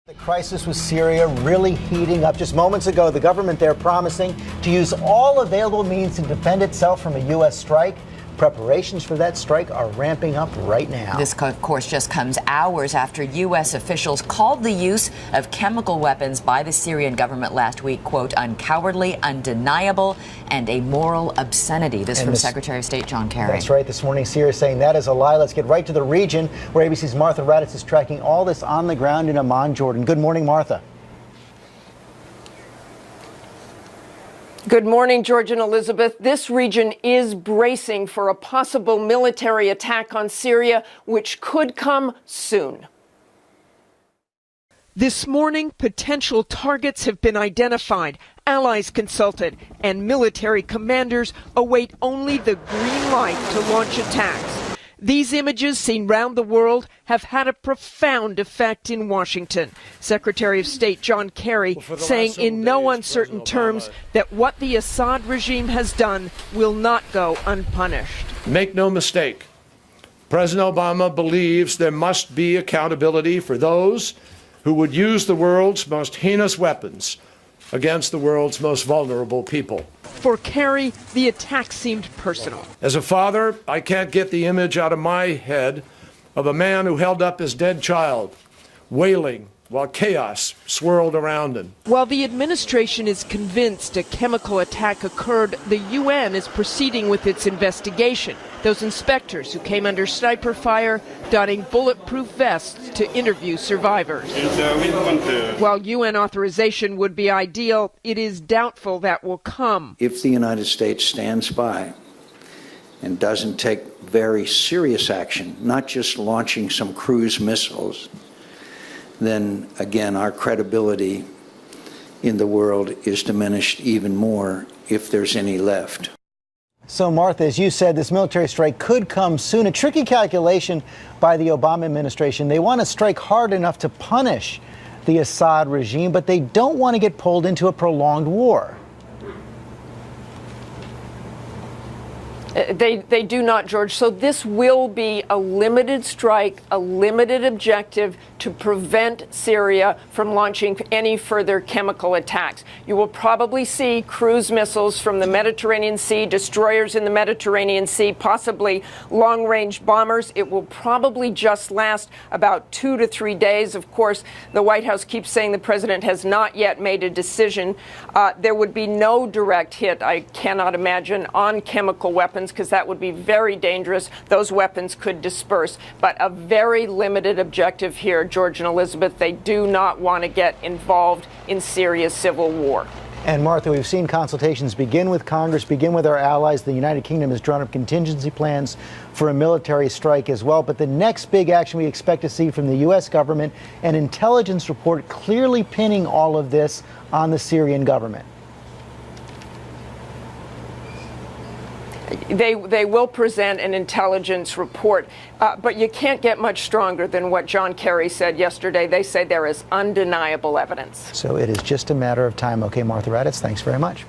The crisis with Syria really heating up. Just moments ago, the government there promising to use all available means to defend itself from a U.S. strike. Preparations for that strike are ramping up right now. This, of course, just comes hours after U.S. officials called the use of chemical weapons by the Syrian government last week, quote, uncowardly, undeniable, and a moral obscenity. This from Secretary of State John Kerry. That's right. This morning, Syria saying that is a lie. Let's get right to the region, where ABC's Martha Raddatz is tracking all this on the ground in Amman, Jordan. Good morning, Martha. Good morning, George and Elizabeth. This region is bracing for a possible military attack on Syria, which could come soon. This morning, potential targets have been identified, allies consulted, and military commanders await only the green light to launch attacks. These images seen round the world have had a profound effect in Washington. Secretary of State John Kerry saying in no uncertain terms that what the Assad regime has done will not go unpunished. Make no mistake, President Obama believes there must be accountability for those who would use the world's most heinous weapons against the world's most vulnerable people. For Kerry, the attack seemed personal. As a father, I can't get the image out of my head of a man who held up his dead child, wailing while chaos swirled around him. While the administration is convinced a chemical attack occurred, the UN is proceeding with its investigation. Those inspectors who came under sniper fire, donning bulletproof vests to interview survivors. While UN authorization would be ideal, it is doubtful that will come. If the United States stands by and doesn't take very serious action, not just launching some cruise missiles, then again our credibility in the world is diminished even more, if there's any left. So, Martha, as you said, this military strike could come soon. A tricky calculation by the Obama administration. They want to strike hard enough to punish the Assad regime, but they don't want to get pulled into a prolonged war. They do not, George. So this will be a limited strike, a limited objective to prevent Syria from launching any further chemical attacks. You will probably see cruise missiles from the Mediterranean Sea, destroyers in the Mediterranean Sea, possibly long-range bombers. It will probably just last about 2 to 3 days. Of course, the White House keeps saying the president has not yet made a decision. There would be no direct hit, I cannot imagine, on chemical weapons, because that would be very dangerous. Those weapons could disperse. But a very limited objective here, George and Elizabeth. They do not want to get involved in Syria's civil war. And Martha, we've seen consultations begin with Congress, begin with our allies. The United Kingdom has drawn up contingency plans for a military strike as well. But the next big action we expect to see from the U.S. government, an intelligence report clearly pinning all of this on the Syrian government. They will present an intelligence report, but you can't get much stronger than what John Kerry said yesterday. They say there is undeniable evidence. So it is just a matter of time. Okay, Martha Raddatz, thanks very much.